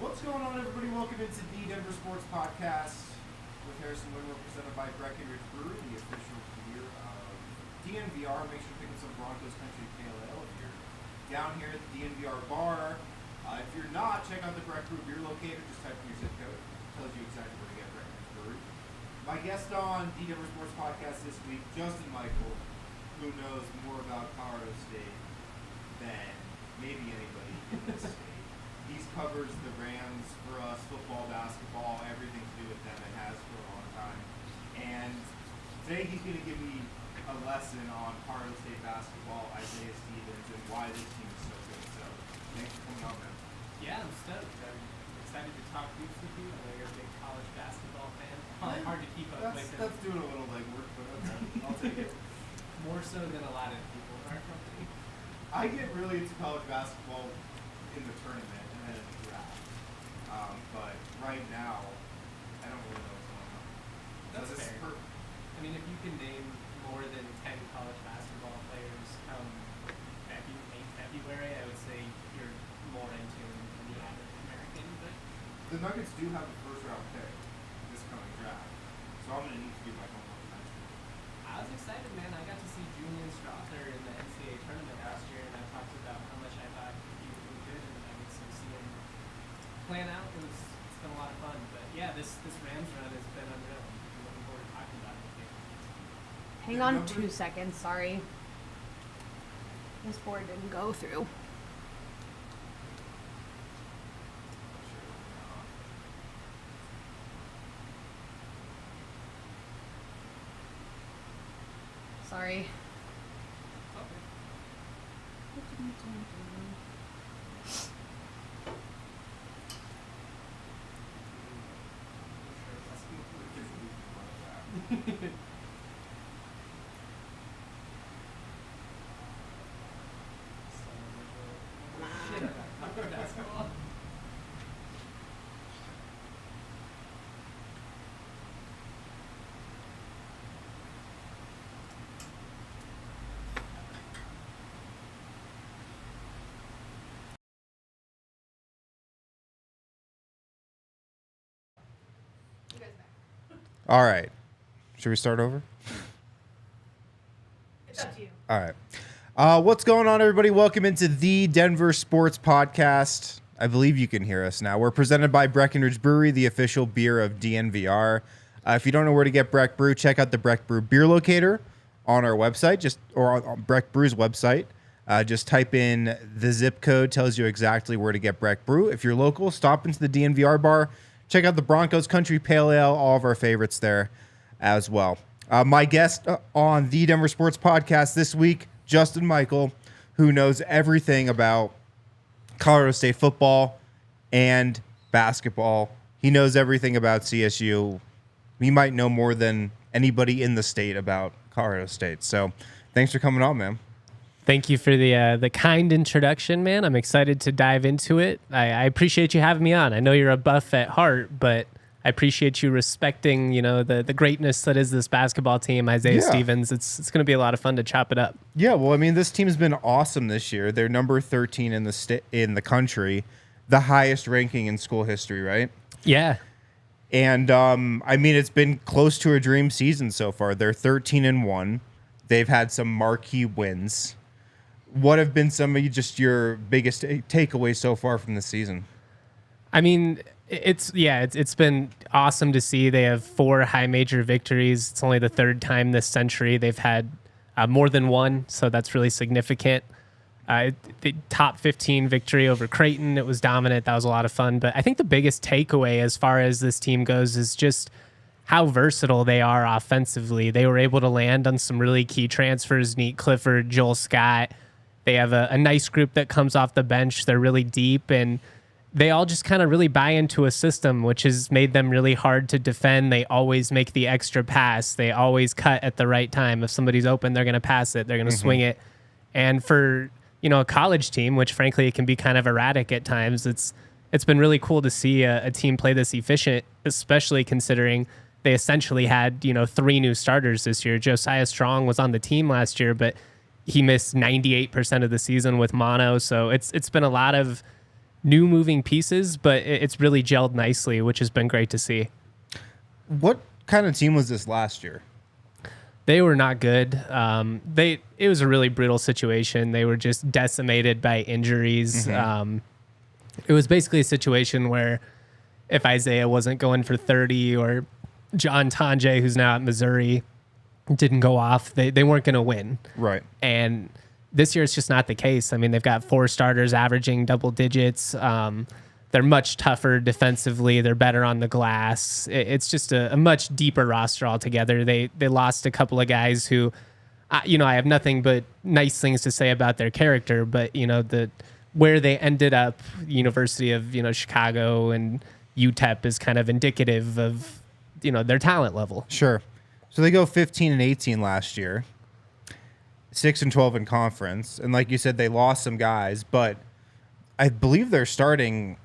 What's going on, everybody? Welcome into the DNVR Podcast with Harrison Winward, presented by Breckenridge Brewery, the official beer of DNVR. Make sure to pick up some Broncos Country Pale Ale if you're down here at the DNVR bar. If you're not, check out the Breck Brew Beer Locator. Just type in your zip code. It tells you exactly where to get Breckenridge Brewery. My guest on DNVR Sports Podcast this week, Justin Michael, who knows more about Colorado State than maybe anybody in this state. He covers the Rams for us, football, basketball, everything to do with them. It has for a long time. And today he's going to give me a lesson on Colorado State basketball, Isaiah Stevens, and why this team is so good. So thanks for coming on, man. Yeah, I'm stoked. I'm excited to talk hoops with you. I know you're a big college basketball fan. Probably hard to keep up with. That's doing a little legwork, but okay. I'll take it. More so than a lot of people in our company. I get really into college basketball in the tournament and then in the draft. But right now, I don't really know what's going on. That's fair. I mean, if you can name more than 10 college basketball players come February, I would say you're more into the average American. But the Nuggets do have a first-round pick this coming draft, so I'm going to need to do my homework eventually. I was excited, man. I got to see Julian Strother in the NCAA tournament last year, and I talked about how much I thought he was really good in the Nuggets. So see him plan out, it's been a lot of fun. But yeah, this Rams run has been unreal. I'm looking forward to talking about it with you. Hang on 2 seconds, sorry. This board didn't go through. Sorry. Basketball. All right. Should we start over? It's up to you. All right. What's going on, everybody? Welcome into the DNVR Sports Podcast. I believe you can hear us now. We're presented by Breckenridge Brewery, the official beer of DNVR. If you don't know where to get Breck Brew, check out the Breck Brew Beer Locator on our website, or on Breck Brew's website. Just type in the zip code, tells you exactly where to get Breck Brew. If you're local, stop into the DNVR bar. Check out the Broncos Country Pale Ale, all of our favorites there as well. My guest on the DNVR Sports Podcast this week, Justin Michael, who knows everything about Colorado State football and basketball. He knows everything about CSU. He might know more than anybody in the state about Colorado State. So thanks for coming on, man. Thank you for the kind introduction, man. I'm excited to dive into it. I appreciate you having me on. I know you're a buff at heart, but I appreciate you respecting, the greatness that is this basketball team, Isaiah Stevens. It's going to be a lot of fun to chop it up. Yeah, well, I mean, this team's been awesome this year. They're number 13 in the country, the highest ranking in school history, right? Yeah. And I mean, it's been close to a dream season so far. They're 13-1. They've had some marquee wins. What have been some of your biggest takeaways so far from the season? I mean, it's been awesome to see. They have 4 high major victories. It's only the 3rd time this century they've had more than one, so that's really significant. The top 15 victory over Creighton, it was dominant. That was a lot of fun. But I think the biggest takeaway as far as this team goes is just how versatile they are offensively. They were able to land on some really key transfers, Nate Clifford, Joel Scott. They have a nice group that comes off the bench. They're really deep, and they all just kind of really buy into a system, which has made them really hard to defend. They always make the extra pass. They always cut at the right time. If somebody's open, they're going to pass it. They're going to swing it. And for, a college team, which frankly it can be kind of erratic at times, it's been really cool to see a team play this efficient, especially considering they essentially had, 3 new starters this year. Josiah Strong was on the team last year, but he missed 98% of the season with mono. So it's been a lot of new moving pieces, but it's really gelled nicely, which has been great to see. What kind of team was this last year? They were not good. It was a really brutal situation. They were just decimated by injuries. It was basically a situation where if Isaiah wasn't going for 30 or John Tonje, who's now at Missouri, didn't go off, they weren't going to win. Right. And this year, it's just not the case. I mean, they've got 4 starters averaging double digits. They're much tougher defensively. They're better on the glass. It's just a much deeper roster altogether. They lost a couple of guys who, I have nothing but nice things to say about their character, but, where they ended up, University of, Chicago and UTEP is kind of indicative of, their talent level. Sure. So they go 15-18 last year. 6-12 in conference, and like you said, they lost some guys, but I believe they're starting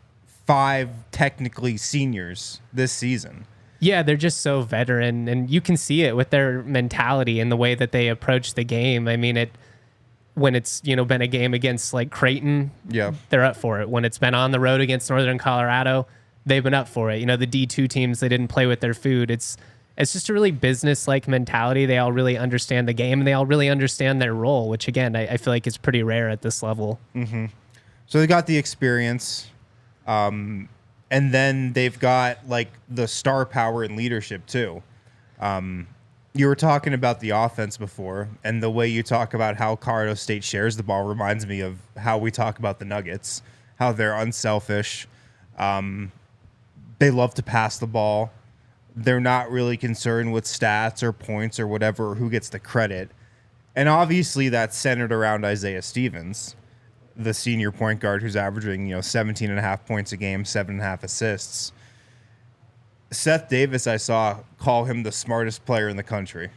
5 technically seniors this season. Yeah, they're just so veteran, and you can see it with their mentality and the way that they approach the game. I mean, when it's been a game against like Creighton, they're up for it. When it's been on the road against Northern Colorado, they've been up for it. The D2 teams, they didn't play with their food. It's just a really business-like mentality. They all really understand the game, and they all really understand their role, which, again, I feel like is pretty rare at this level. Mm-hmm. So they got the experience, and then they've got, like, the star power and leadership, too. You were talking about the offense before, and the way you talk about how Colorado State shares the ball reminds me of how we talk about the Nuggets, how they're unselfish. They love to pass the ball. They're not really concerned with stats or points or whatever, or who gets the credit. And obviously that's centered around Isaiah Stevens, the senior point guard who's averaging, 17.5 points a game, 7.5 assists. Seth Davis, I saw, call him the smartest player in the country.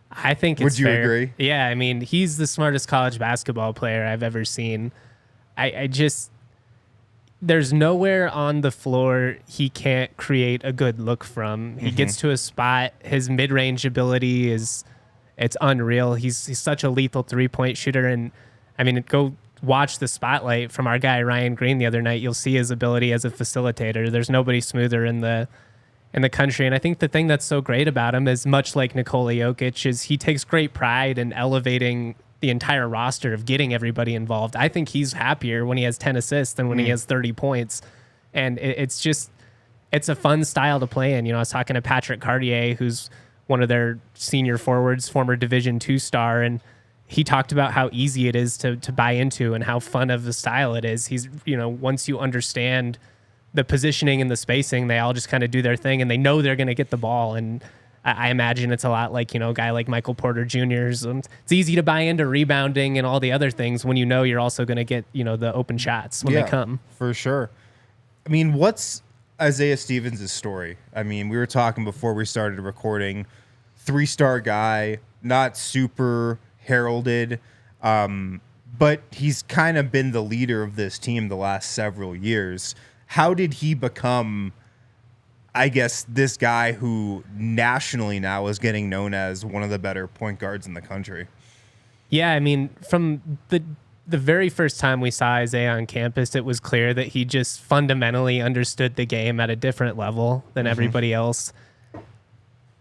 I think it's Would you fair. agree? Yeah, I mean, he's the smartest college basketball player I've ever seen. I just... There's nowhere on the floor he can't create a good look from. He gets to a spot. His mid-range ability it's unreal. He's such a lethal 3-point shooter. And I mean, go watch the spotlight from our guy Ryan Green the other night. You'll see his ability as a facilitator. There's nobody smoother in the country. And I think the thing that's so great about him is, much like Nikola Jokic, is he takes great pride in elevating the entire roster, of getting everybody involved. I think he's happier when he has 10 assists than when he has 30 points. And it's a fun style to play in. I was talking to Patrick Cartier, who's one of their senior forwards, former Division II star, and he talked about how easy it is to buy into and how fun of a style it is. He's, once you understand the positioning and the spacing, they all just kind of do their thing, and they know they're going to get the ball. And I imagine it's a lot like, a guy like Michael Porter Jr.'s. It's easy to buy into rebounding and all the other things when you're also going to get, the open shots when they come. For sure. I mean, what's Isaiah Stevens' story? I mean, we were talking before we started recording, 3-star guy, not super heralded, but he's kind of been the leader of this team the last several years. How did he become, I guess, this guy who nationally now is getting known as one of the better point guards in the country? Yeah, I mean, from the very first time we saw Isaiah on campus, it was clear that he just fundamentally understood the game at a different level than everybody else.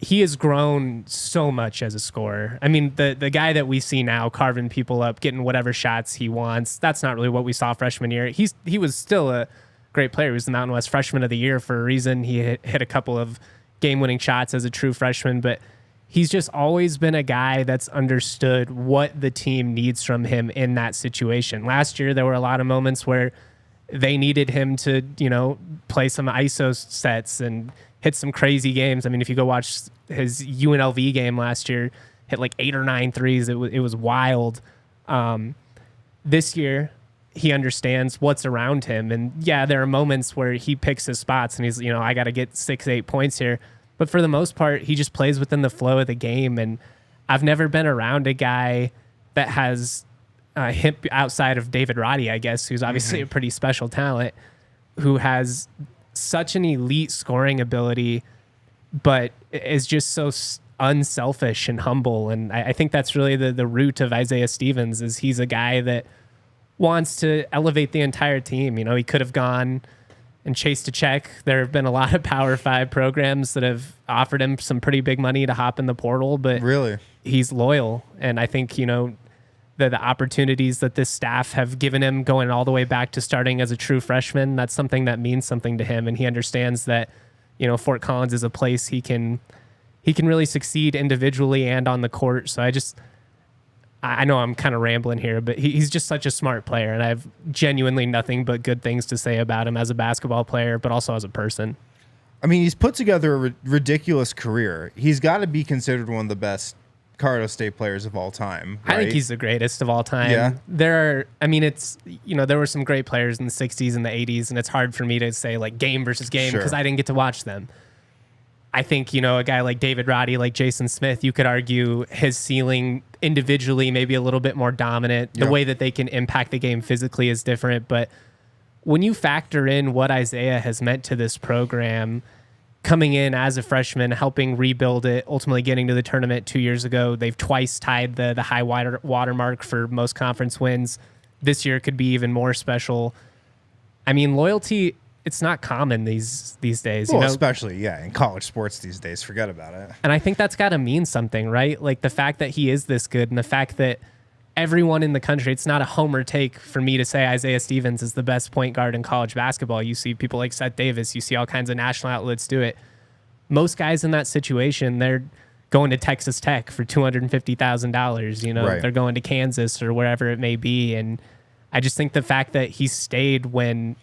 He has grown so much as a scorer. I mean, the guy that we see now carving people up, getting whatever shots he wants, that's not really what we saw freshman year. He was still a great player. He was the Mountain West Freshman of the Year for a reason. He hit a couple of game-winning shots as a true freshman, but he's just always been a guy that's understood what the team needs from him in that situation. Last year, there were a lot of moments where they needed him to, play some ISO sets and hit some crazy games. I mean, if you go watch his UNLV game last year, hit like 8 or 9 threes. It was wild. This year, he understands what's around him. And yeah, there are moments where he picks his spots and he's, I got to get 6-8 points here. But for the most part, he just plays within the flow of the game. And I've never been around a guy that has him outside of David Roddy, I guess, who's obviously a pretty special talent, who has such an elite scoring ability, but is just so unselfish and humble. And I think that's really the root of Isaiah Stevens, is he's a guy that wants to elevate the entire team. He could have gone and chased a check. There have been a lot of Power 5 programs that have offered him some pretty big money to hop in the portal, but really, he's loyal. And I think, the opportunities that this staff have given him going all the way back to starting as a true freshman, that's something that means something to him. And he understands that, Fort Collins is a place he can really succeed individually and on the court. So I know I'm kind of rambling here, but he's just such a smart player, and I have genuinely nothing but good things to say about him as a basketball player, but also as a person. I mean, he's put together a ridiculous career. He's got to be considered one of the best Colorado State players of all time, right? I think he's the greatest of all time. Yeah. There were some great players in the 60s and the 80s, and it's hard for me to say like game versus game because I didn't get to watch them. I think, a guy like David Roddy, like Jason Smith, you could argue his ceiling individually maybe a little bit more dominant. The way that they can impact the game physically is different. But when you factor in what Isaiah has meant to this program, coming in as a freshman, helping rebuild it, ultimately getting to the tournament 2 years ago, they've twice tied the high water mark for most conference wins. This year could be even more special. I mean, loyalty, it's not common these days. Well, especially, in college sports these days. Forget about it. And I think that's got to mean something, right? Like the fact that he is this good and the fact that everyone in the country, it's not a homer take for me to say Isaiah Stevens is the best point guard in college basketball. You see people like Seth Davis. You see all kinds of national outlets do it. Most guys in that situation, they're going to Texas Tech for $250,000. Right. They're going to Kansas or wherever it may be. And I just think the fact that he stayed when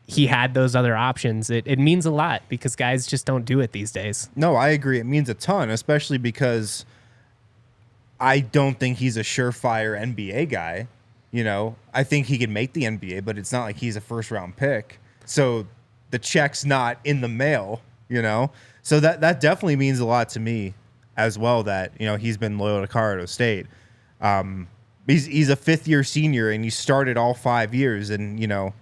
he had those other options, it means a lot because guys just don't do it these days. No, I agree. It means a ton, especially because I don't think he's a surefire NBA guy. I think he can make the NBA, but it's not like he's a first-round pick. So the check's not in the mail, So that definitely means a lot to me as well that, he's been loyal to Colorado State. He's a fifth-year senior, and he started all 5 years, and,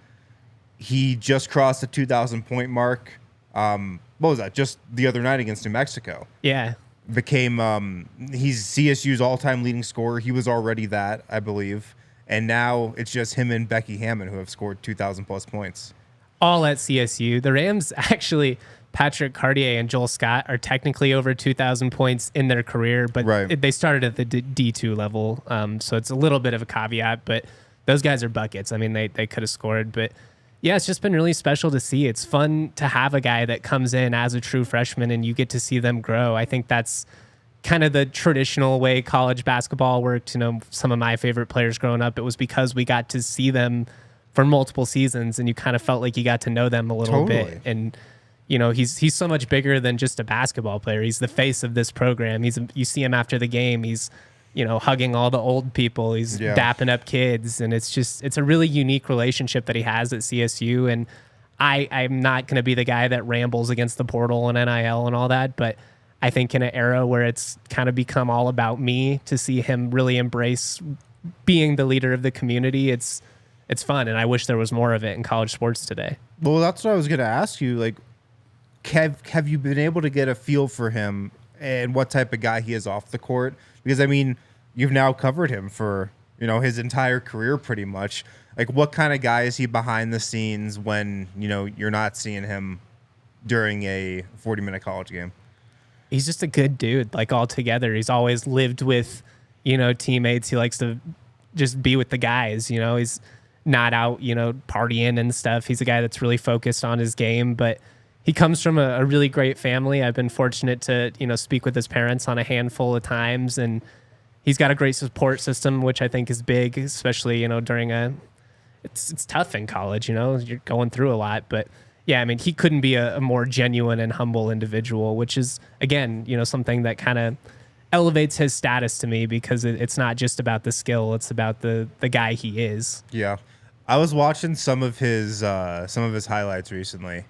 he just crossed the 2,000-point mark. What was that? Just the other night against New Mexico. Yeah. Became he's CSU's all-time leading scorer. He was already that, I believe. And now it's just him and Becky Hammond who have scored 2,000-plus points. All at CSU. The Rams, actually, Patrick Cartier and Joel Scott are technically over 2,000 points in their career, but they started at the D2 level, so it's a little bit of a caveat, but those guys are buckets. I mean, they could have scored, but yeah, it's just been really special to see. It's fun to have a guy that comes in as a true freshman and you get to see them grow. I think that's kind of the traditional way college basketball worked. Some of my favorite players growing up, it was because we got to see them for multiple seasons and you kind of felt like you got to know them a little bit. And, he's so much bigger than just a basketball player. He's the face of this program. You see him after the game. He's hugging all the old people. He's dapping up kids. And it's a really unique relationship that he has at CSU. And I'm not going to be the guy that rambles against the portal and NIL and all that. But I think in an era where it's kind of become all about me, to see him really embrace being the leader of the community, it's fun. And I wish there was more of it in college sports today. Well, that's what I was going to ask you. Like, have you been able to get a feel for him and what type of guy he is off the court? Because, I mean, you've now covered him for, his entire career pretty much. Like, what kind of guy is he behind the scenes when, you're not seeing him during a 40-minute college game? He's just a good dude, like, altogether. He's always lived with, teammates. He likes to just be with the guys, He's not out, partying and stuff. He's a guy that's really focused on his game, but he comes from a really great family. I've been fortunate to, speak with his parents on a handful of times, and he's got a great support system, which I think is big, especially, during it's tough in college, you're going through a lot, but yeah, I mean, he couldn't be a more genuine and humble individual, which is, again, something that kind of elevates his status to me because it's not just about the skill, it's about the guy he is. Yeah. I was watching some of his highlights recently.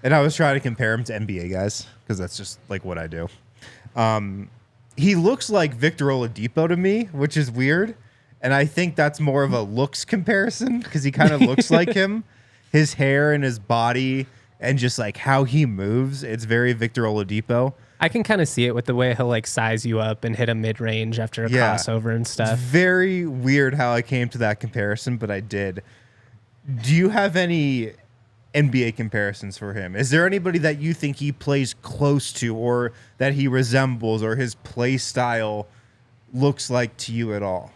And I was trying to compare him to NBA guys because that's just like what I do. He looks like Victor Oladipo to me, which is weird. And I think that's more of a looks comparison because he kind of looks like him. His hair and his body and just like how he moves, it's very Victor Oladipo. I can kind of see it with the way he'll like size you up and hit a mid-range after a crossover and stuff. It's very weird how I came to that comparison, but I did. Do you have any NBA comparisons for him? Is there anybody that you think he plays close to or that he resembles or his play style looks like to you at all?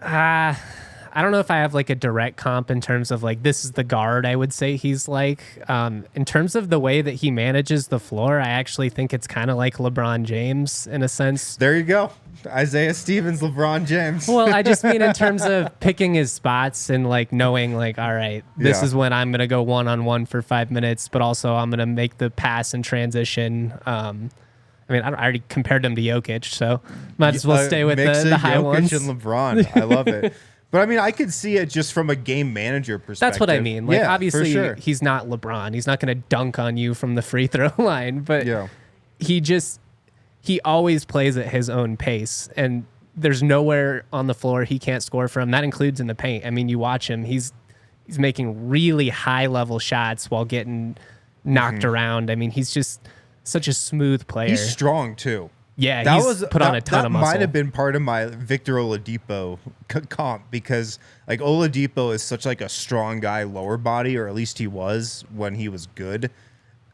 I don't know if I have like a direct comp in terms of like this is the guard I would say he's like. In terms of the way that he manages the floor, I actually think it's kind of like LeBron James in a sense. There you go. Isaiah Stevens, LeBron James. Well, I just mean in terms of picking his spots and like knowing like, all right, this is when I'm going to go one-on-one for 5 minutes, but also I'm going to make the pass and transition. I mean, I already compared him to Jokic, so might as well stay with the high Jokic ones. and LeBron. I love it. But I mean, I could see it just from a game manager perspective. That's what I mean. Like, obviously, for sure. he's not LeBron. He's not going to dunk on you from the free throw line, but he always plays at his own pace, and there's nowhere on the floor he can't score from. That includes in the paint. I mean, you watch him; he's making really high level shots while getting knocked around. I mean, he's just such a smooth player. He's strong too. Yeah, he's put on a ton of muscle. That might have been part of my Victor Oladipo comp because like Oladipo is such like a strong guy, lower body, or at least he was when he was good.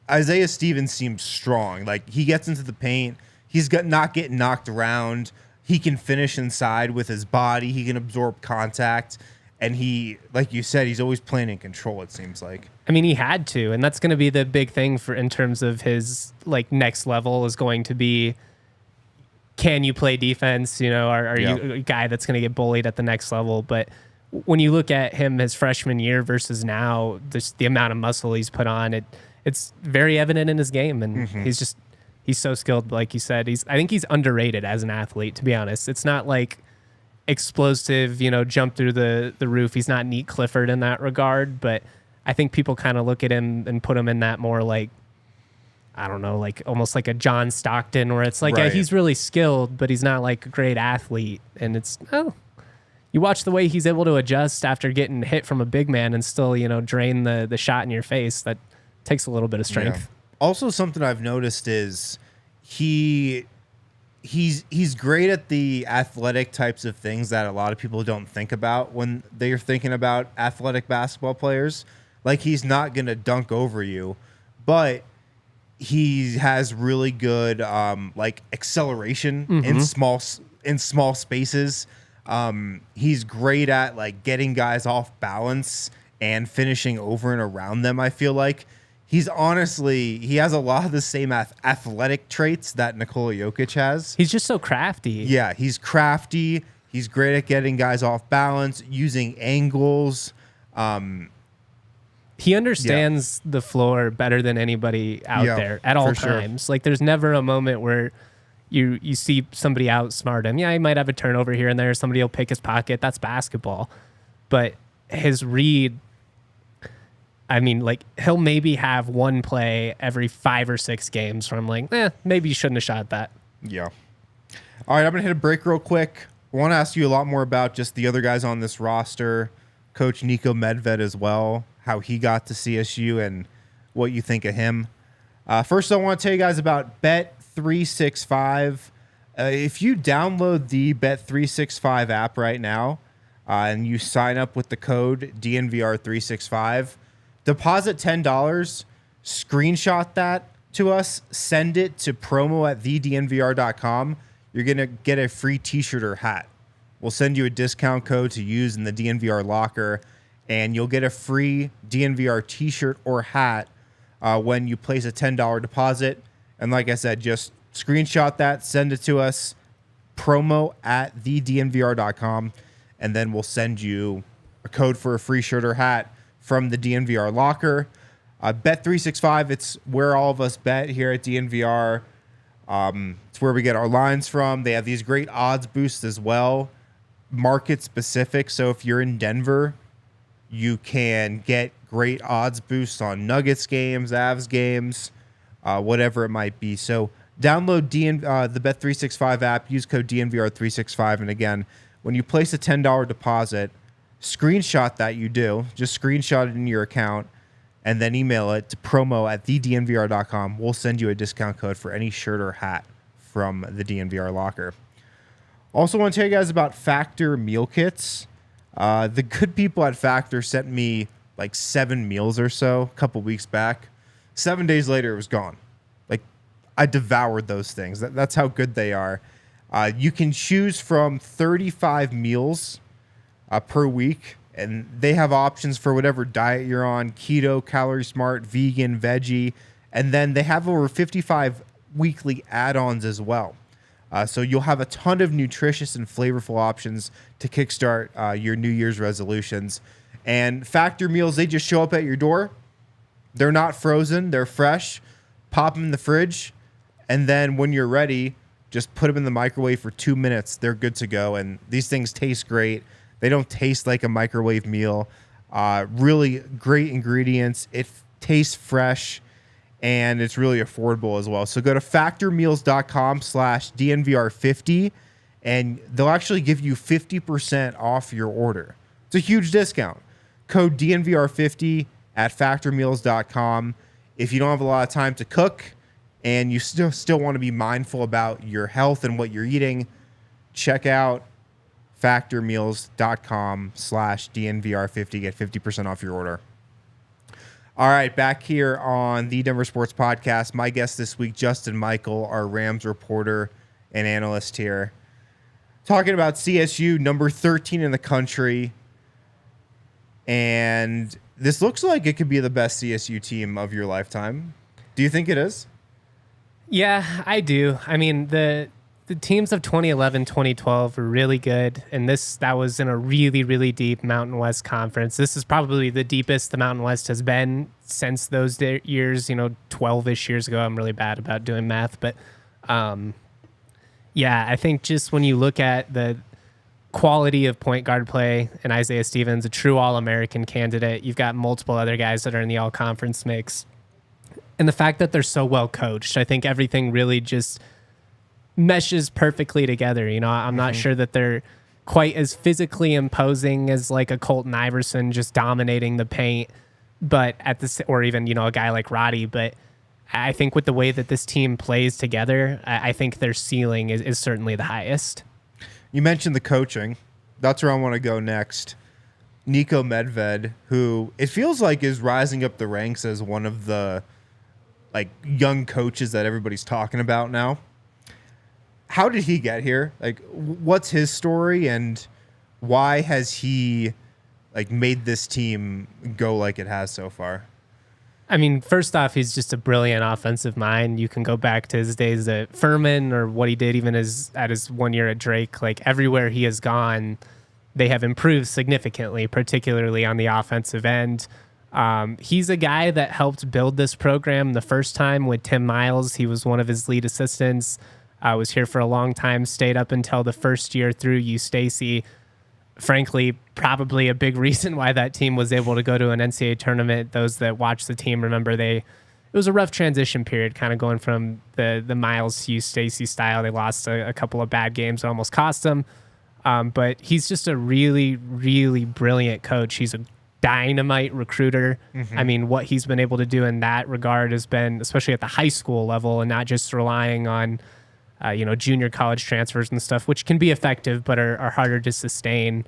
Isaiah Stevens seems strong. Like he gets into the paint, he's not getting knocked around. He can finish inside with his body. He can absorb contact, and he, like you said, he's always playing in control. It seems like. I mean, he had to, and that's going to be the big thing for in terms of his like next level is going to be. Can you play defense? You know, are you a guy that's going to get bullied at the next level? But when you look at him his freshman year versus now, the amount of muscle he's put on, it's very evident in his game, and he's so skilled. Like you said, I think he's underrated as an athlete. To be honest, it's not like explosive, jump through the roof. He's not Neat Clifford in that regard, but I think people kind of look at him and put him in that more like. I don't know, like almost like a John Stockton where it's like, yeah, he's really skilled, but he's not like a great athlete. And it's, you watch the way he's able to adjust after getting hit from a big man and still, drain the shot in your face. That takes a little bit of strength. Yeah. Also, something I've noticed is he's great at the athletic types of things that a lot of people don't think about when they're thinking about athletic basketball players. Like he's not going to dunk over you, but he has really good like acceleration in small spaces. He's great at like getting guys off balance and finishing over and around them. I feel like he has a lot of the same athletic traits that Nikola Jokic has. He's just so crafty. Yeah, he's crafty. He's great at getting guys off balance, using angles. He understands the floor better than anybody out there at all times. Sure. Like there's never a moment where you see somebody outsmart him. Yeah, he might have a turnover here and there. Somebody will pick his pocket. That's basketball. But his read, I mean, like he'll maybe have one play every 5 or 6 games where I'm like, maybe you shouldn't have shot that. Yeah. All right, I'm going to hit a break real quick. I want to ask you a lot more about just the other guys on this roster, Coach Niko Medved as well, how he got to CSU and what you think of him. First, I want to tell you guys about Bet365. If you download the Bet365 app right now and you sign up with the code DNVR365, deposit $10, screenshot that to us, send it to promo@thednvr.com. You're going to get a free t-shirt or hat. We'll send you a discount code to use in the DNVR locker, and you'll get a free DNVR t-shirt or hat when you place a $10 deposit. And like I said, just screenshot that, send it to us, promo@thednvr.com, and then we'll send you a code for a free shirt or hat from the DNVR locker. Bet365, it's where all of us bet here at DNVR. It's where we get our lines from. They have these great odds boosts as well. market specific. So if you're in Denver, you can get great odds boosts on Nuggets games, Avs games, whatever it might be. So download the Bet365 app, use code DNVR365. And again, when you place a $10 deposit, screenshot that you do. Just screenshot it in your account and then email it to promo@thednvr.com. We'll send you a discount code for any shirt or hat from the DNVR locker. Also want to tell you guys about Factor meal kits. The good people at Factor sent me like 7 meals or so a couple weeks back. 7 days later, it was gone. Like, I devoured those things. That's how good they are. You can choose from 35 meals per week, and they have options for whatever diet you're on: keto, calorie smart, vegan, veggie, and then they have over 55 weekly add-ons as well. So you'll have a ton of nutritious and flavorful options to kickstart your New Year's resolutions. And Factor meals, they just show up at your door. They're not frozen. They're fresh. Pop them in the fridge. And then when you're ready, just put them in the microwave for 2 minutes. They're good to go. And these things taste great. They don't taste like a microwave meal. Really great ingredients. It tastes fresh. And it's really affordable as well. So go to factormeals.com/DNVR50, and they'll actually give you 50% off your order. It's a huge discount. Code DNVR50 at factormeals.com. If you don't have a lot of time to cook and you still want to be mindful about your health and what you're eating, check out factormeals.com/DNVR50. Get 50% off your order. All right, back here on the Denver Sports Podcast. My guest this week, Justin Michael, our Rams reporter and analyst here, talking about CSU, number 13 in the country. And this looks like it could be the best CSU team of your lifetime. Do you think it is? Yeah, I do. I mean, the teams of 2011, 2012 were really good, and that was in a really, really deep Mountain West conference. This is probably the deepest the Mountain West has been since those years, 12-ish years ago. I'm really bad about doing math, but yeah, I think just when you look at the quality of point guard play and Isaiah Stevens, a true All-American candidate, you've got multiple other guys that are in the All-Conference mix, and the fact that they're so well coached, I think everything really just meshes perfectly together. I'm not sure that they're quite as physically imposing as like a Colton Iverson just dominating the paint, but or even, a guy like Roddy. But I think with the way that this team plays together, I think their ceiling is certainly the highest. You mentioned the coaching. That's where I want to go next. Niko Medved, who it feels like is rising up the ranks as one of the young coaches that everybody's talking about now. How did he get here? What's his story, and why has he made this team go like it has so far? I mean, first off, he's just a brilliant offensive mind. You can go back to his days at Furman or what he did even at his 1 year at Drake. Everywhere he has gone, they have improved significantly, particularly on the offensive end. He's a guy that helped build this program the first time with Tim Miles. He was one of his lead assistants. Was here for a long time, stayed up until the first year through U Stacy. Frankly, probably a big reason why that team was able to go to an NCAA tournament. Those that watch the team remember it was a rough transition period, kind of going from the Miles to U Stacy style. They lost a couple of bad games, almost cost them. But he's just a really, really brilliant coach. He's a dynamite recruiter. I mean, what he's been able to do in that regard has been, especially at the high school level, and not just relying on junior college transfers and stuff, which can be effective but are harder to sustain.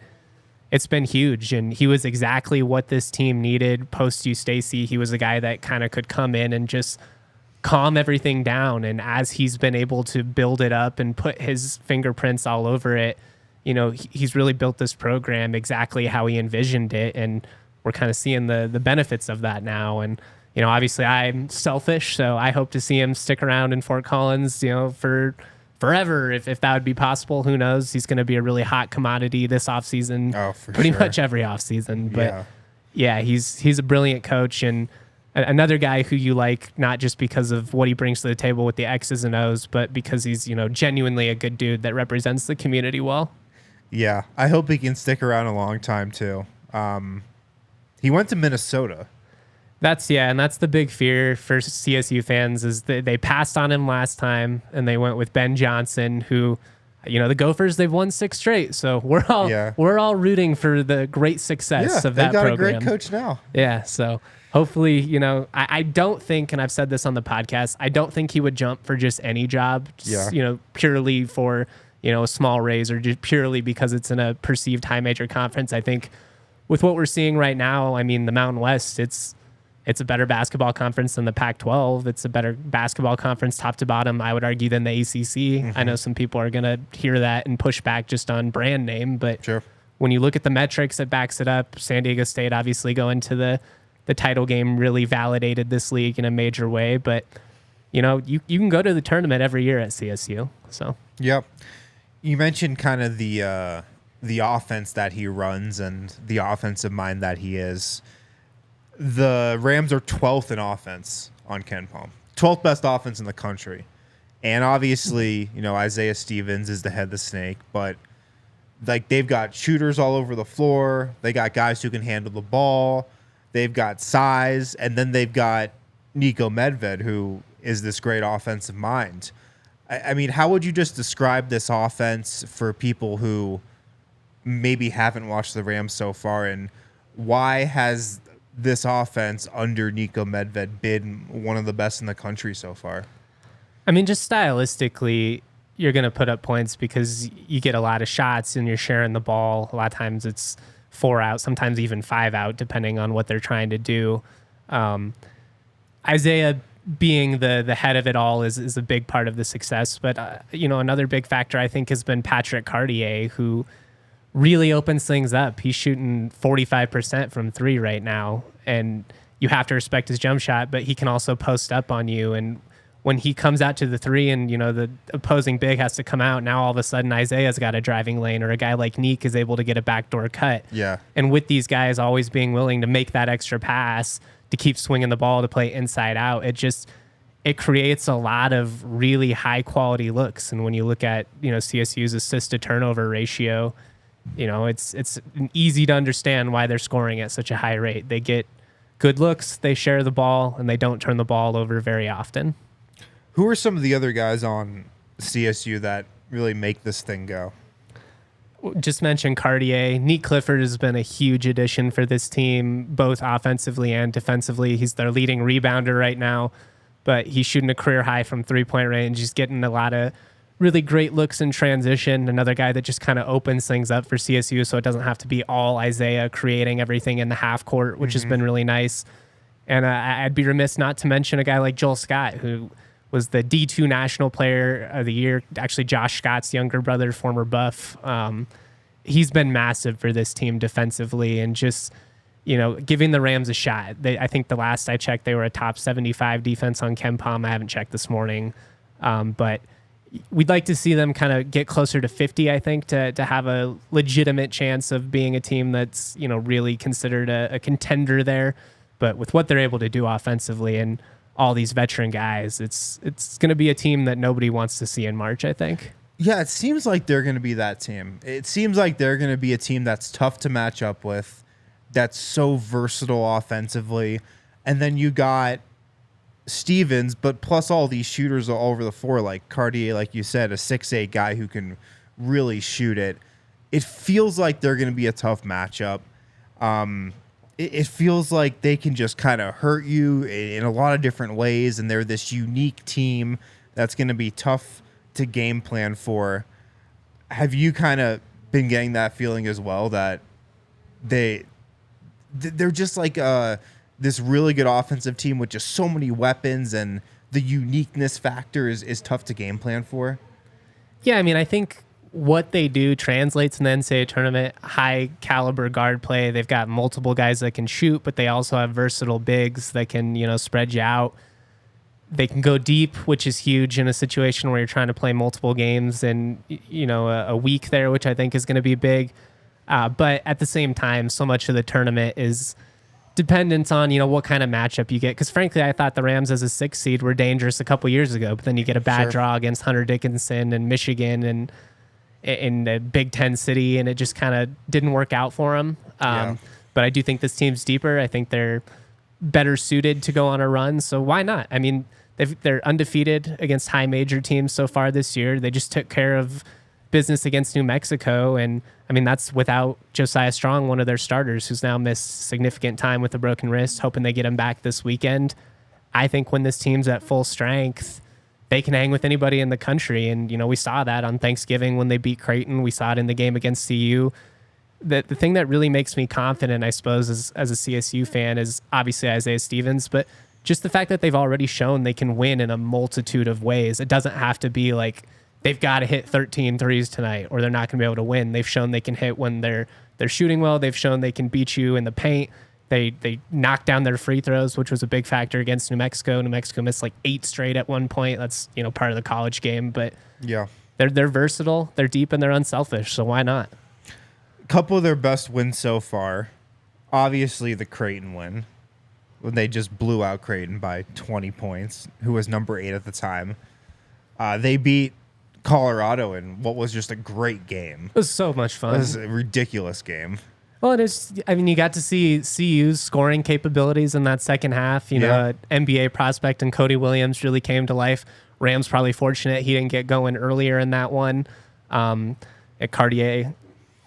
It's been huge, and he was exactly what this team needed post U Stacy. He was a guy that kind of could come in and just calm everything down, and as he's been able to build it up and put his fingerprints all over it, he's really built this program exactly how he envisioned it, and we're kind of seeing the benefits of that now. And obviously I'm selfish, so I hope to see him stick around in Fort Collins, for forever, if that would be possible. Who knows? He's going to be a really hot commodity this offseason. Oh, for pretty sure. much every offseason. But yeah, he's a brilliant coach, and another guy who you like, not just because of what he brings to the table with the X's and O's, but because he's, genuinely a good dude that represents the community well. Yeah, I hope he can stick around a long time too. He went to Minnesota. That's the big fear for CSU fans is that they passed on him last time and they went with Ben Johnson, who, the Gophers, they've won 6 straight. So we're all rooting for the great success of that program. They've got a great coach now. Yeah, so hopefully, I don't think, and I've said this on the podcast, I don't think he would jump for just any job, purely for, a small raise or just purely because it's in a perceived high major conference. I think with what we're seeing right now, I mean, the Mountain West, it's a better basketball conference than the Pac-12. It's a better basketball conference top to bottom, I would argue, than the ACC. I know some people are going to hear that and push back just on brand name, but when you look at the metrics, it backs it up. San Diego State obviously going to the title game really validated this league in a major way, but you can go to the tournament every year at CSU. So yep. You mentioned kind of the offense that he runs and the offensive mind that he is. The Rams are 12th in offense on KenPom. 12th best offense in the country. And obviously, Isaiah Stevens is the head of the snake, but they've got shooters all over the floor. They got guys who can handle the ball. They've got size, and then they've got Niko Medved, who is this great offensive mind. I mean, how would you just describe this offense for people who maybe haven't watched the Rams so far, and why has this offense under Niko Medved been one of the best in the country so far? I mean, just stylistically, you're going to put up points because you get a lot of shots and you're sharing the ball. A lot of times it's 4 out, sometimes even 5 out, depending on what they're trying to do. Isaiah being the head of it all is a big part of the success. But, another big factor I think has been Patrick Cartier, who really opens things up. He's shooting 45% from 3 right now, and you have to respect his jump shot, but he can also post up on you. And when he comes out to the 3 and, the opposing big has to come out, now all of a sudden Isaiah's got a driving lane, or a guy like Neek is able to get a backdoor cut. Yeah. And with these guys always being willing to make that extra pass to keep swinging the ball, to play inside out, it creates a lot of really high quality looks. And when you look at, CSU's assist to turnover ratio, it's easy to understand why they're scoring at such a high rate. They get good looks, they share the ball, and they don't turn the ball over very often. Who are some of the other guys on CSU that really make this thing go? Just mentioned Cartier. Neek Clifford has been a huge addition for this team, both offensively and defensively. He's their leading rebounder right now, but he's shooting a career high from 3-point range. He's getting a lot of really great looks in transition. Another guy that just kind of opens things up for CSU, so it doesn't have to be all Isaiah creating everything in the half court, which has been really nice. And I'd be remiss not to mention a guy like Joel Scott, who was the D2 National Player of the Year. Actually, Josh Scott's younger brother, former Buff. He's been massive for this team defensively and just, giving the Rams a shot. I think the last I checked, they were a top 75 defense on KenPom. I haven't checked this morning. But we'd like to see them kind of get closer to 50, I think, to have a legitimate chance of being a team that's, really considered a contender there. But with what they're able to do offensively and all these veteran guys, it's going to be a team that nobody wants to see in March, I think. Yeah, it seems like they're going to be that team. It seems like they're going to be a team that's tough to match up with, that's so versatile offensively. And then you got Stevens, but plus all these shooters all over the floor, like Cartier, like you said, a 6'8" guy who can really shoot it. It feels like they're going to be a tough matchup. It feels like they can just kind of hurt you in a lot of different ways, and they're this unique team that's going to be tough to game plan for. Have you kind of been getting that feeling as well, that they're just like this really good offensive team with just so many weapons, and the uniqueness factor is tough to game plan for? Yeah, I mean, I think what they do translates in the NCAA tournament. High caliber guard play. They've got multiple guys that can shoot, but they also have versatile bigs that can, spread you out. They can go deep, which is huge in a situation where you're trying to play multiple games in, a week there, which I think is going to be big. But at the same time, so much of the tournament is dependent on, what kind of matchup you get. Because frankly, I thought the Rams as a 6 seed were dangerous a couple years ago, but then you get a bad draw against Hunter Dickinson and Michigan, and in a Big Ten city, and it just kind of didn't work out for them. But I do think this team's deeper. I think they're better suited to go on a run. So why not? I mean, they're undefeated against high major teams so far this year. They just took care of business against New Mexico. And I mean, that's without Josiah Strong, one of their starters, who's now missed significant time with a broken wrist, hoping they get him back this weekend. I think when this team's at full strength, they can hang with anybody in the country. And, we saw that on Thanksgiving when they beat Creighton. We saw it in the game against CU. The thing that really makes me confident, I suppose, as a CSU fan is obviously Isaiah Stevens, but just the fact that they've already shown they can win in a multitude of ways. It doesn't have to be like they've got to hit 13 threes tonight or they're not going to be able to win. They've shown they can hit when they're shooting well. They've shown they can beat you in the paint. They knocked down their free throws, which was a big factor against New Mexico. New Mexico missed like 8 straight at one point. That's, part of the college game, but yeah, they're versatile, they're deep, and they're unselfish. So why not? Couple of their best wins so far. Obviously, the Creighton win when they just blew out Creighton by 20 points, who was number 8 at the time. They beat Colorado in what was just a great game. It was so much fun. It was a ridiculous game. Well, you got to see CU's scoring capabilities in that second half. NBA prospect and Cody Williams really came to life. Rams probably fortunate he didn't get going earlier in that one. Cartier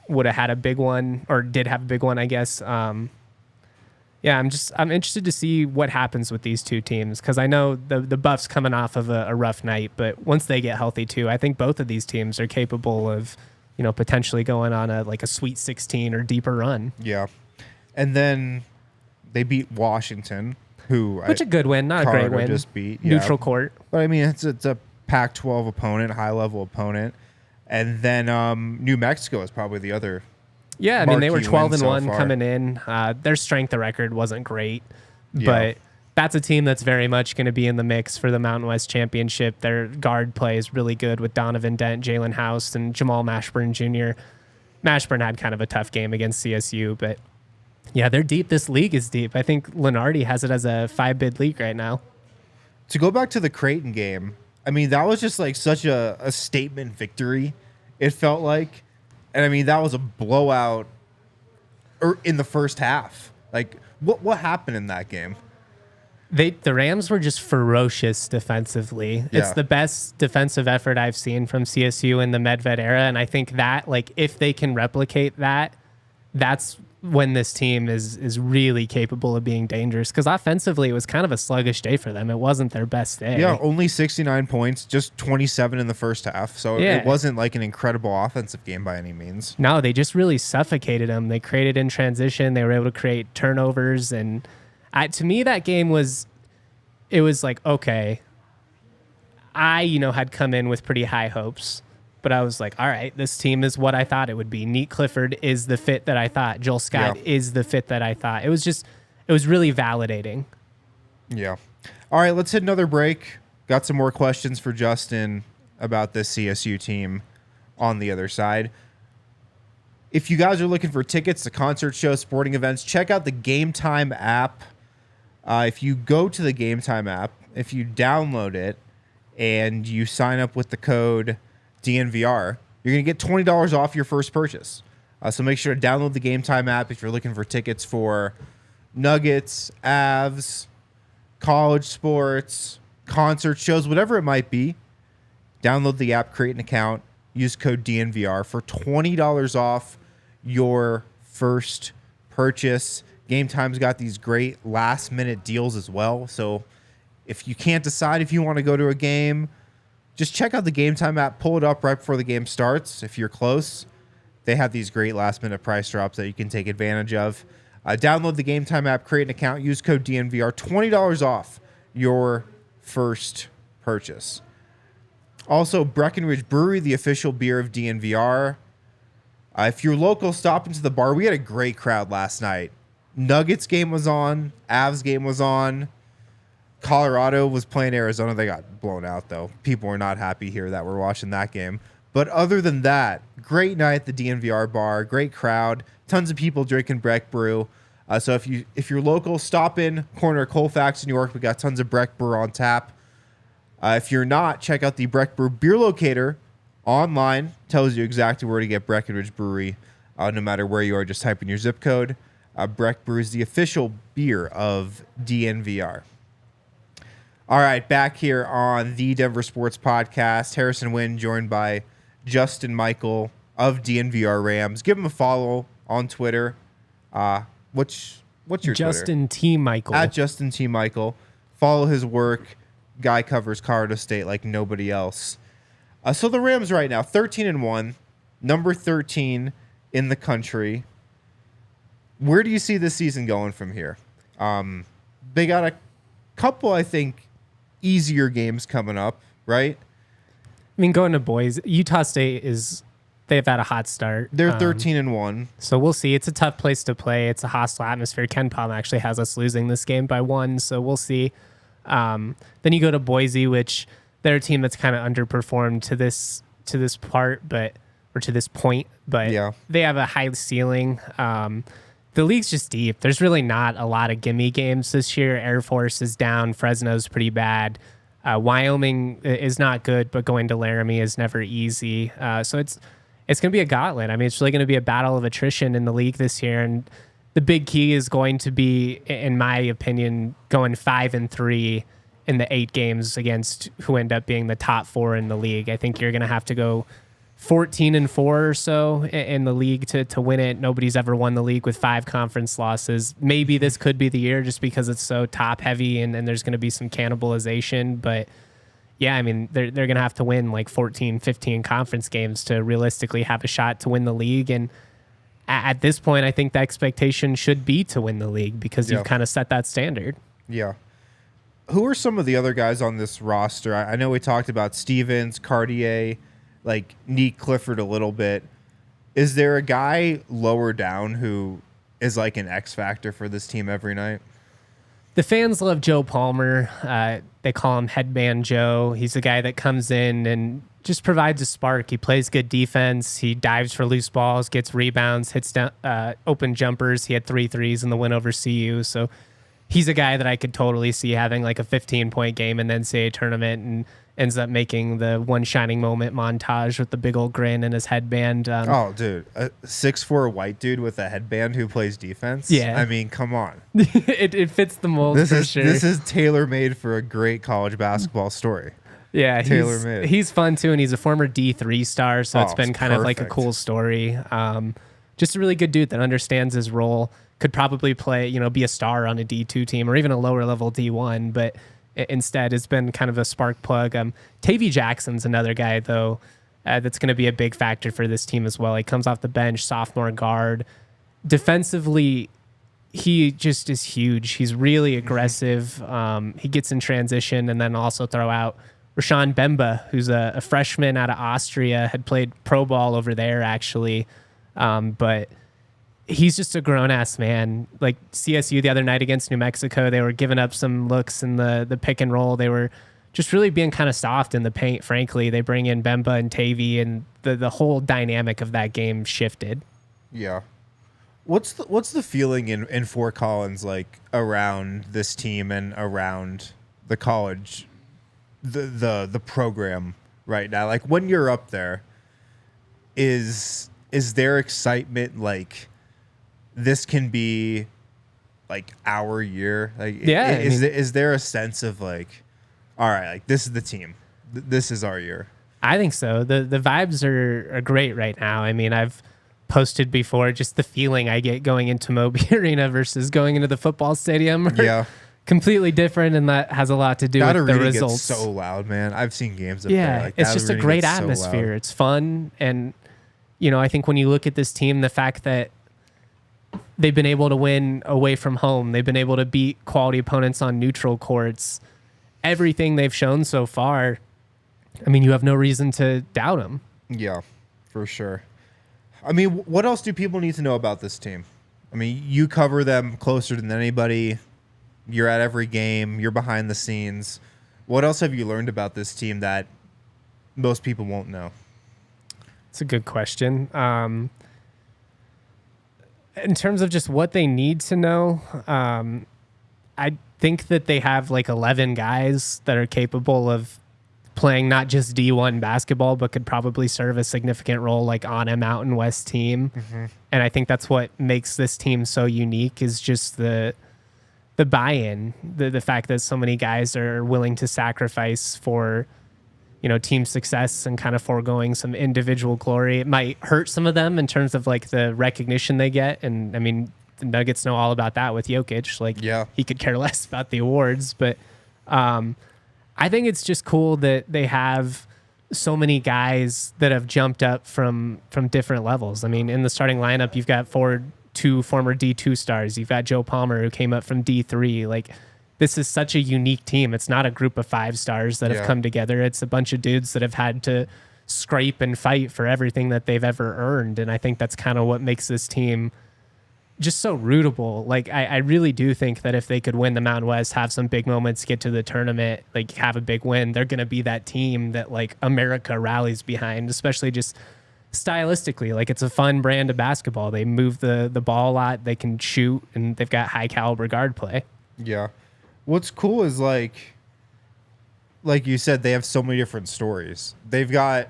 would have had a big one, or did have a big one, I guess. I'm interested to see what happens with these two teams, because I know the Buffs coming off of a rough night, but once they get healthy too, I think both of these teams are capable of, potentially going on a Sweet 16 or deeper run. Yeah, and then they beat Washington, which a good win, not Colorado a great win. Just beat neutral court, but I mean it's a Pac-12 opponent, high level opponent. And then New Mexico is probably the other. Yeah, I mean, they were 12-1 so coming in. Their strength of record wasn't great, Yeah. but that's a team that's very much going to be in the mix for the Mountain West Championship. Their guard play is really good with Donovan Dent, Jalen House, and Jamal Mashburn Jr. Mashburn had kind of a tough game against CSU, but yeah, they're deep. This league is deep. I think Lenardi has it as a 5-bid league right now. To go back to the Creighton game, I mean, that was just like such a statement victory, it felt like. And I mean, that was a blowout in the first half. Like, what happened in that game? The Rams were just ferocious defensively. Yeah. It's the best defensive effort I've seen from CSU in the Medved era. And I think that, like, if they can replicate that, that's when this team is really capable of being dangerous. Because offensively, it was kind of a sluggish day for them. It wasn't their best day. Yeah, only 69 points, just 27 in the first half. So it wasn't like an incredible offensive game by any means. No, they just really suffocated them. They created in transition. They were able to create turnovers. And to me, that game was like, okay, I, had come in with pretty high hopes. But I was like, all right, this team is what I thought it would be. Neat Clifford is the fit that I thought. Joel Scott is the fit that I thought. It was really validating. Yeah. All right, let's hit another break. Got some more questions for Justin about this CSU team on the other side. If you guys are looking for tickets to concert shows, sporting events, check out the Game Time app. If you go to the Game Time app, if you download it and you sign up with the code DNVR, you're going to get $20 off your first purchase. So make sure to download the Game Time app if you're looking for tickets for Nuggets, Avs, college sports, concert shows, whatever it might be. Download the app, create an account, use code DNVR for $20 off your first purchase. Game Time's got these great last-minute deals as well. So if you can't decide if you want to go to a game, just check out the Game Time app. Pull it up right before the game starts. If you're close, they have these great last-minute price drops that you can take advantage of. Download the Game Time app, create an account, use code DNVR, $20 off your first purchase. Also, Breckenridge Brewery, the official beer of DNVR. If you're local, stop into the bar. We had a great crowd last night. Nuggets game was on. Avs game was on. Colorado was playing Arizona. They got blown out, though. People were not happy here that were watching that game. But other than that, great night at the DNVR bar. Great crowd. Tons of people drinking Breck Brew. So if you're local, stop in. Corner of Colfax, New York. We got tons of Breck Brew on tap. If you're not, check out the Breck Brew Beer Locator online. Tells you exactly where to get Breckenridge Brewery. No matter where you are, just type in your zip code. Breck Brew is the official beer of DNVR. All right, back here on the Denver Sports Podcast. Harrison Wynn joined by Justin Michael of DNVR Rams. Give him a follow on Twitter. What's your Justin Twitter? T. Michael. At Justin T. Michael. Follow his work. Guy covers Colorado State like nobody else. So the Rams right now, 13-1, number 13 in the country. Where do you see this season going from here? They got a couple, I think, easier games coming up, right? I mean, going to boys, Utah State they've had a hot start. They're 13-1. So we'll see. It's a tough place to play. It's a hostile atmosphere. Ken Palm actually has us losing this game by 1, so we'll see. Then you go to Boise, which they're a team that's kind of underperformed to this point, but Yeah. they have a high ceiling. The league's just deep. There's really not a lot of gimme games this year. Air Force is down. Fresno's pretty bad. Wyoming is not good, but going to Laramie is never easy. So it's going to be a gauntlet. I mean, it's really going to be a battle of attrition in the league this year. And the big key is going to be, in my opinion, going 5-3 in the 8 games against who end up being the top 4 in the league. I think you're going to have to go 14-4 or so in the league to win it. Nobody's ever won the league with 5 conference losses. Maybe this could be the year just because it's so top heavy and there's going to be some cannibalization. But yeah, I mean, they're going to have to win like 14, 15 conference games to realistically have a shot to win the league. And at this point, I think the expectation should be to win the league because you've kind of set that standard. Yeah. Who are some of the other guys on this roster? I know we talked about Stevens, Cartier, like Neek Clifford a little bit. Is there a guy lower down who is like an X factor for this team every night? The fans love Joe Palmer. They call him Headband Joe. He's a guy that comes in and just provides a spark. He plays good defense. He dives for loose balls, gets rebounds, hits down, open jumpers. He had 3 threes in the win over CU. So he's a guy that I could totally see having like a 15-point game in the NCAA tournament and ends up making the one shining moment montage with the big old grin and his headband. Oh, dude. A 6'4" white dude with a headband who plays defense? Yeah. I mean, come on. it fits the mold for sure. This is tailor-made for a great college basketball story. Yeah, Tailor-made. he's fun too, and he's a former D3 star, so it's been kind of like a perfect. cool story. Just a really good dude that understands his role. Could probably play, be a star on a D2 team or even a lower level D1, but instead it's been kind of a spark plug. Tavy Jackson's another guy though that's going to be a big factor for this team as well. He comes off the bench, sophomore guard. Defensively, he just is huge. He's really aggressive. He gets in transition, and then also throw out Rashawn Bemba, who's a freshman out of Austria, had played pro ball over there actually, but he's just a grown-ass man. Like CSU the other night against New Mexico, they were giving up some looks in the pick and roll. They were just really being kind of soft in the paint, frankly. They bring in Bemba and Tavy, and the whole dynamic of that game shifted. Yeah. What's the feeling in Fort Collins like around this team and around the college, the program right now? Like when you're up there, is there excitement like this can be like our year? Like Yeah, is there a sense of like, all right, like this is the team, this is our year? I think so. The vibes are great right now. I mean, I've posted before just the feeling I get going into Moby Arena versus going into the football stadium are completely different, and that has a lot to do That with the arena results. gets so loud, man. I've seen games up Yeah, there. Like, it's that just a arena great gets so atmosphere. loud. It's fun, and I think when you look at this team, the fact that they've been able to win away from home, they've been able to beat quality opponents on neutral courts, everything they've shown so far, I mean, you have no reason to doubt them. Yeah, for sure. I mean, what else do people need to know about this team? I mean, you cover them closer than anybody. You're at every game. You're behind the scenes. What else have you learned about this team that most people won't know? It's a good question. In terms of just what they need to know, I think that they have like 11 guys that are capable of playing not just D1 basketball, but could probably serve a significant role like on a Mountain West team. And I think that's what makes this team so unique, is just the buy-in, the fact that so many guys are willing to sacrifice for, team success and kind of foregoing some individual glory. It might hurt some of them in terms of like the recognition they get. And I mean, the Nuggets know all about that with Jokic. Like, he could care less about the awards, but I think it's just cool that they have so many guys that have jumped up from different levels. I mean, in the starting lineup, you've got two former D2 stars. You've got Joe Palmer, who came up from D3. Like, this is such a unique team. It's not a group of 5 stars that have come together. It's a bunch of dudes that have had to scrape and fight for everything that they've ever earned. And I think that's kind of what makes this team just so rootable. Like, I really do think that if they could win the Mountain West, have some big moments, get to the tournament, like have a big win, they're going to be that team that like America rallies behind, especially just stylistically. Like, it's a fun brand of basketball. They move the ball a lot, they can shoot, and they've got high caliber guard play. Yeah. What's cool is like you said, they have so many different stories. They've got,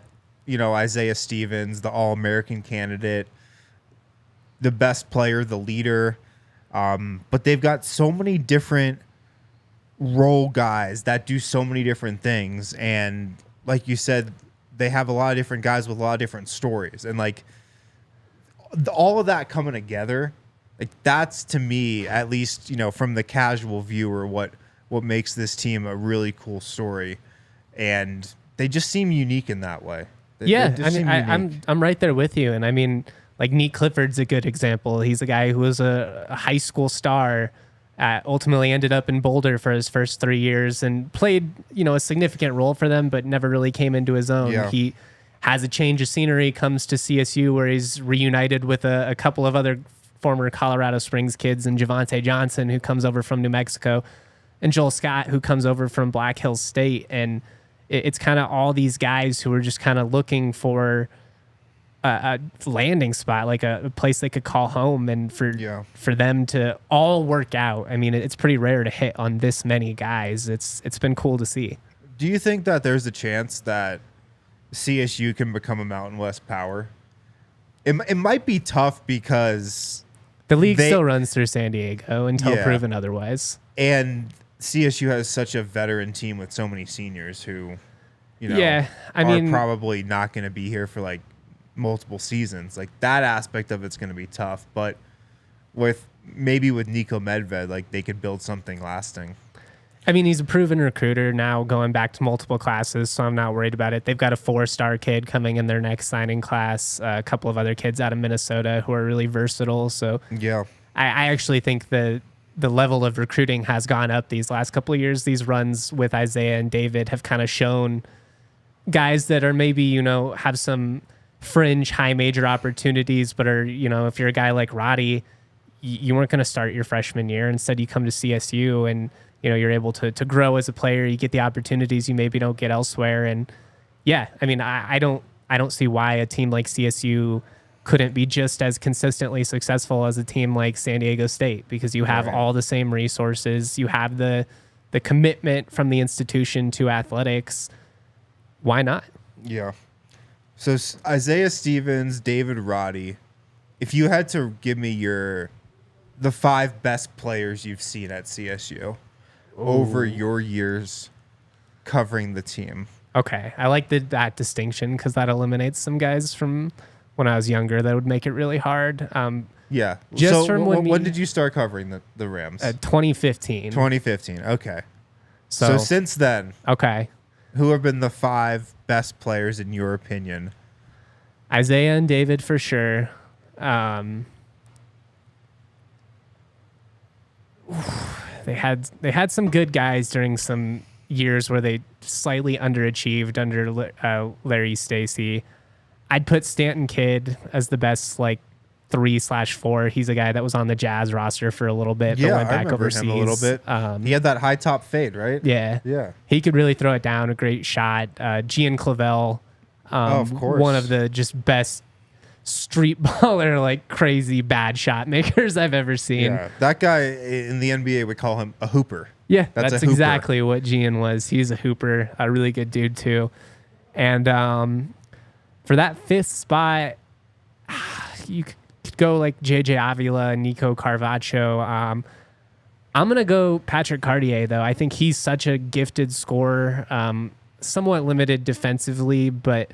Isaiah Stevens, the All-American candidate, the best player, the leader. But they've got so many different role guys that do so many different things. And like you said, they have a lot of different guys with a lot of different stories. And like all of that coming together, like that's, to me, at least, from the casual viewer, what makes this team a really cool story. And they just seem unique in that way. I'm right there with you. And I mean, like, Nick Clifford's a good example. He's a guy who was a high school star, ultimately ended up in Boulder for his first 3 years and played, a significant role for them, but never really came into his own. Yeah. He has a change of scenery, comes to CSU, where he's reunited with a couple of other former Colorado Springs kids, and Javante Johnson, who comes over from New Mexico, and Joel Scott, who comes over from Black Hills State. And it's kind of all these guys who are just kind of looking for a landing spot, like a place they could call home, and for them to all work out. I mean, it's pretty rare to hit on this many guys. It's been cool to see. Do you think that there's a chance that CSU can become a Mountain West power? It might be tough because the league still runs through San Diego until proven otherwise. And CSU has such a veteran team with so many seniors who, are probably not going to be here for like multiple seasons. Like, that aspect of it's going to be tough. But with Niko Medved, like, they could build something lasting. I mean, he's a proven recruiter now, going back to multiple classes, so I'm not worried about it. They've got a 4-star kid coming in their next signing class, a couple of other kids out of Minnesota who are really versatile. So yeah, I actually think the level of recruiting has gone up these last couple of years. These runs with Isaiah and David have kind of shown guys that are maybe, have some fringe high major opportunities, but are, if you're a guy like Roddy, you weren't going to start your freshman year. Instead, you come to CSU and, you're able to grow as a player. You get the opportunities you maybe don't get elsewhere. And yeah, I mean, I don't see why a team like CSU couldn't be just as consistently successful as a team like San Diego State, because you have all the same resources. You have the commitment from the institution to athletics. Why not? Yeah. So Isaiah Stevens, David Roddy, if you had to give me the 5 best players you've seen at CSU over your years covering the team. Okay. I like that distinction, because that eliminates some guys from when I was younger that would make it really hard. Yeah. Just so when did you start covering the Rams? 2015. 2015. Okay. So since then, okay, who have been the 5 best players in your opinion? Isaiah and David for sure. They had some good guys during some years where they slightly underachieved under Larry Stacey. I'd put Stanton Kidd as the best, like, 3/4. He's a guy that was on the Jazz roster for a little bit, but went back overseas. Him a little bit. He had that high top fade, right? Yeah. He could really throw it down. A great shot. Gian Clavel, of course, one of the just best street baller, like, crazy bad shot makers I've ever seen. Yeah, that guy in the NBA would call him a hooper. Yeah, That's that's a hooper. exactly what Gian was. He's a hooper, a really good dude too. And for that fifth spot, you could go like JJ Avila, Niko Carvacho. I'm going to go Patrick Cartier, though. I think he's such a gifted scorer, somewhat limited defensively, but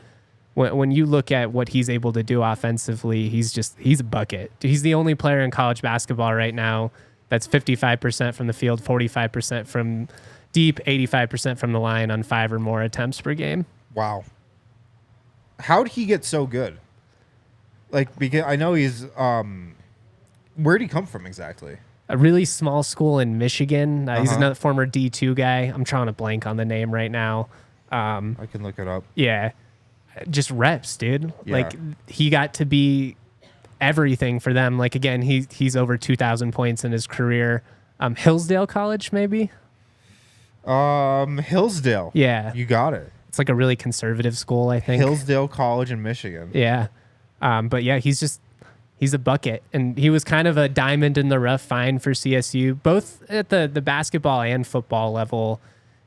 when you look at what he's able to do offensively, he's a bucket. He's the only player in college basketball right now that's 55% from the field, 45% from deep, 85% from the line on 5 or more attempts per game. Wow. How'd he get so good? Like, because I know he's where'd he come from exactly? A really small school in Michigan. He's Uh-huh. another former D2 guy. I'm trying to blank on the name right now. I can look it up. Yeah. Just reps, dude. Yeah. Like, he got to be everything for them. Like, again, he's over 2,000 points in his career. Hillsdale College, maybe? Hillsdale. Yeah. You got it. It's like a really conservative school, I think. Hillsdale College in Michigan. Yeah. But yeah, he's a bucket. And he was kind of a diamond in the rough find for CSU, both at the basketball and football level.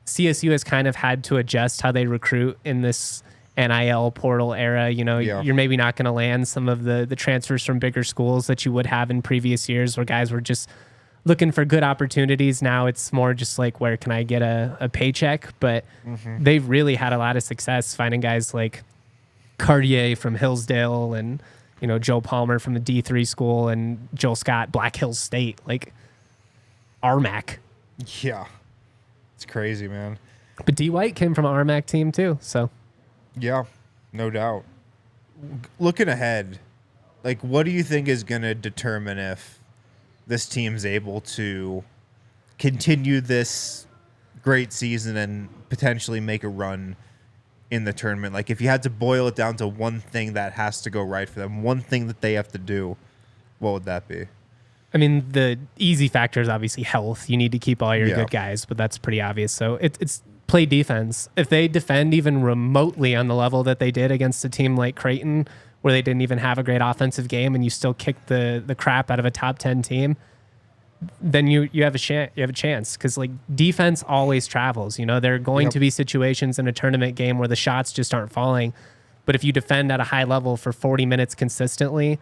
CSU has kind of had to adjust how they recruit in this NIL portal era. You know, Yeah. you're maybe not going to land some of the transfers from bigger schools that you would have in previous years where guys were just looking for good opportunities. Now it's more just like, where can I get a paycheck? But they've really had a lot of success finding guys like Cartier from Hillsdale and, you know, Joe Palmer from the D3 school and Joel Scott, Black Hills State, like RMAC. Yeah. It's crazy, man. But D White came from an RMAC team too. So Yeah, no doubt. Looking ahead, like, what do you think is going to determine if this team's able to continue this great season and potentially make a run in the tournament? Like, if you had to boil it down to one thing that has to go right for them, one thing that they have to do, what would that be? I mean, the easy factor is obviously health. You need to keep all your Yeah. good guys, but that's pretty obvious. So it's play defense. If they defend even remotely on the level that they did against a team like Creighton, where they didn't even have a great offensive game, and you still kick the crap out of a top 10 team, then you have a chance. Because like, defense always travels. You know, there are going Yep. to be situations in a tournament game where the shots just aren't falling. But if you defend at a high level for 40 minutes consistently,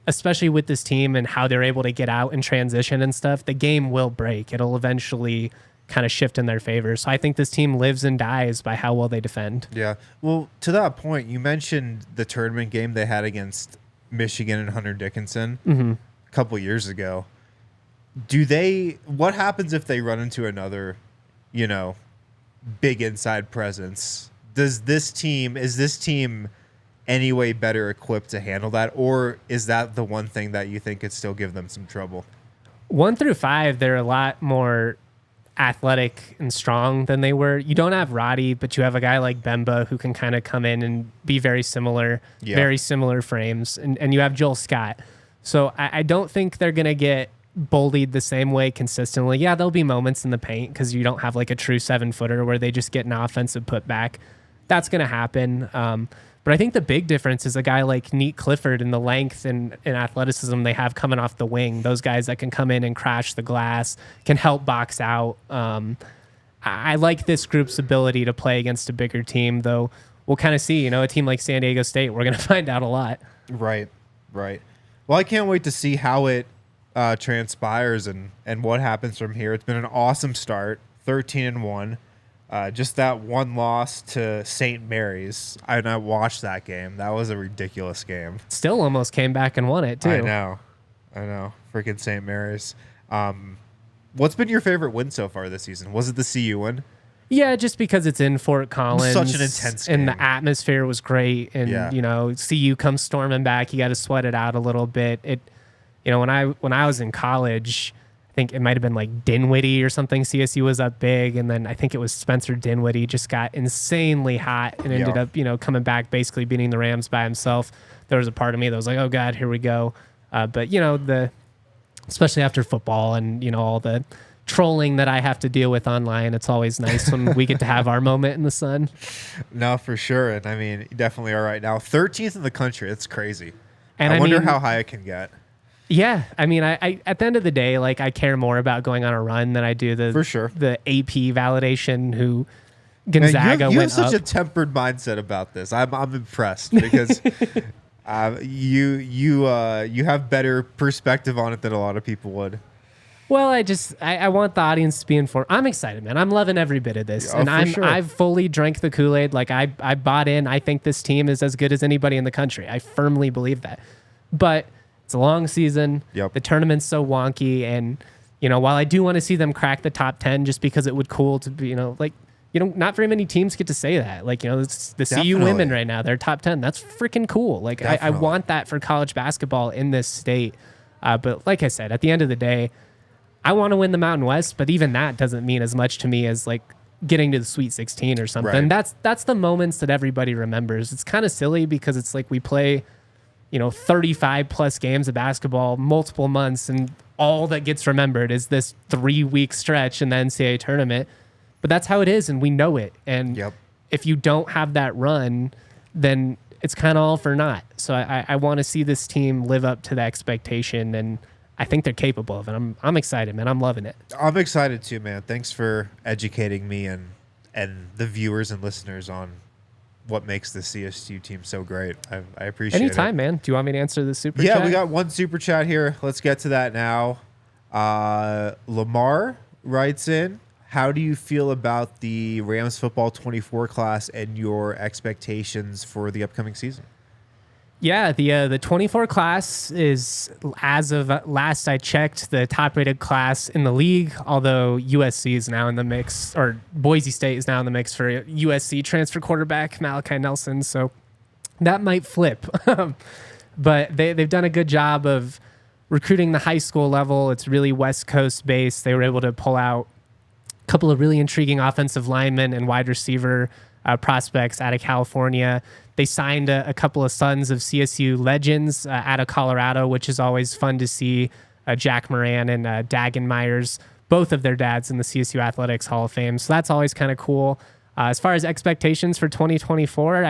especially with this team and how they're able to get out and transition and stuff, the game will break. It'll eventually kind of shift in their favor. So I think this team lives and dies by how well they defend. Yeah. Well, to that point, you mentioned the tournament game they had against Michigan and Hunter Dickinson a couple years ago. What happens if they run into another, you know, big inside presence? Is this team any way better equipped to handle that? Or is that the one thing that you think could still give them some trouble? 1 through 5, they're a lot more athletic and strong than they were. You don't have Roddy, but you have a guy like Bemba who can kind of come in and be very similar frames. And you have Joel Scott. So I don't think they're going to get bullied the same way consistently. Yeah, there'll be moments in the paint because you don't have like a true 7-footer where they just get an offensive putback. That's going to happen. But I think the big difference is a guy like Neat Clifford and the length and athleticism they have coming off the wing. Those guys that can come in and crash the glass, can help box out. I like this group's ability to play against a bigger team, though we'll kind of see. You know, a team like San Diego State, we're going to find out a lot. Right. Well, I can't wait to see how it transpires and what happens from here. It's been an awesome start, 13-1. Just that one loss to St. Mary's. I watched that game. That was a ridiculous game. Still almost came back and won it, too. I know. Freaking St. Mary's. What's been your favorite win so far this season? Was it the CU win? Yeah, just because it's in Fort Collins. Such an intense game. And the atmosphere was great. And, you know, CU comes storming back. You got to sweat it out a little bit. You know, when I was in college, I think it might have been like Dinwiddie or something. CSU was up big, and then I think it was Spencer Dinwiddie just got insanely hot and ended up, you know, coming back, basically beating the Rams by himself. There was a part of me that was like, oh God, here we go. But you know, especially after football and, you know, all the trolling that I have to deal with online, it's always nice when we get to have our moment in the sun. No, for sure. And I mean, you definitely are right now. 13th in the country. That's crazy. And I wonder mean, how high it can get. Yeah, I mean, I at the end of the day, like I care more about going on a run than I do the For sure. the AP validation. Who Man, Gonzaga you went have such up. a tempered mindset about this. I'm impressed because you have better perspective on it than a lot of people would. Well, I want the audience to be informed. I'm excited, man. I'm loving every bit of this, Oh, and for sure. I've fully drank the Kool-Aid. Like I bought in. I think this team is as good as anybody in the country. I firmly believe that. But it's a long season. Yep. The tournament's so wonky, and while I do want to see them crack the top 10, just because it would cool to be, not very many teams get to say that. Like, it's the CU Definitely. women right now, they're top 10. That's freaking cool. Like, I Definitely. want that for college basketball in this state. But like I said, at the end of the day, I want to win the Mountain West, but even that doesn't mean as much to me as like getting to the Sweet 16 or something. Right. That's the moments that everybody remembers. It's kind of silly because it's like we play 35 plus games of basketball, multiple months, and all that gets remembered is this 3-week stretch in the NCAA tournament. But that's how it is, and we know it. And Yep. if you don't have that run, then it's kind of all for naught. So I want to see this team live up to the expectation, and I think they're capable of it. I'm excited, man. I'm loving it. I'm excited too, man. Thanks for educating me and the viewers and listeners on what makes the CSU team so great. I appreciate it. Anytime, man. Do you want me to answer the super Yeah, chat? we got one super chat here. Let's get to that now. Lamar writes in, how do you feel about the Rams football 24 class and your expectations for the upcoming season? Yeah, the 24 class is, as of last I checked, the top-rated class in the league, although USC is now in the mix, or Boise State is now in the mix for USC transfer quarterback Malachi Nelson, so that might flip. But they've done a good job of recruiting the high school level. It's really West Coast based. They were able to pull out a couple of really intriguing offensive linemen and wide receiver prospects out of California. They signed a couple of sons of CSU legends out of Colorado, which is always fun to see. Jack Moran and Dagan Myers, both of their dads in the CSU Athletics Hall of Fame. So that's always kind of cool. As far as expectations for 2024,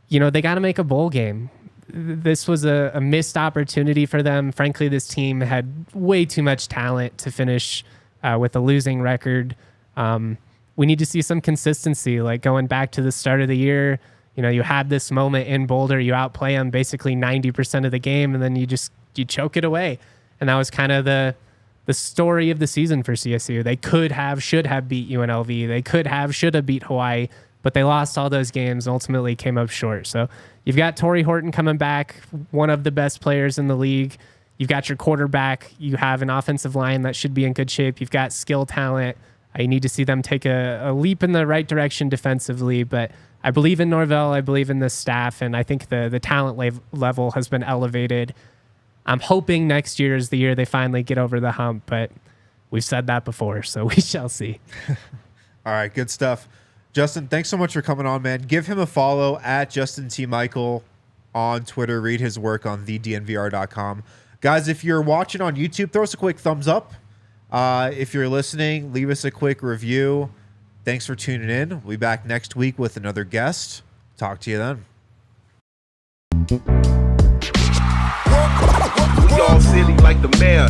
they got to make a bowl game. This was a missed opportunity for them. Frankly, this team had way too much talent to finish with a losing record. We need to see some consistency, like going back to the start of the year. You had this moment in Boulder, you outplay them basically 90% of the game, and then you choke it away. And that was kind of the story of the season for CSU. They should have beat UNLV. They should have beat Hawaii, but they lost all those games and ultimately came up short. So you've got Torrey Horton coming back, one of the best players in the league. You've got your quarterback. You have an offensive line that should be in good shape. You've got skill talent. You need to see them take a leap in the right direction defensively, but I believe in Norvell. I believe in the staff, and I think the talent level has been elevated. I'm hoping next year is the year they finally get over the hump, but we've said that before, so we shall see. All right, good stuff. Justin, thanks so much for coming on, man. Give him a follow at Justin T. Michael on Twitter. Read his work on thednvr.com. Guys, if you're watching on YouTube, throw us a quick thumbs up. If you're listening, leave us a quick review. Thanks for tuning in. We'll be back next week with another guest. Talk to you then. We all silly like the mayor.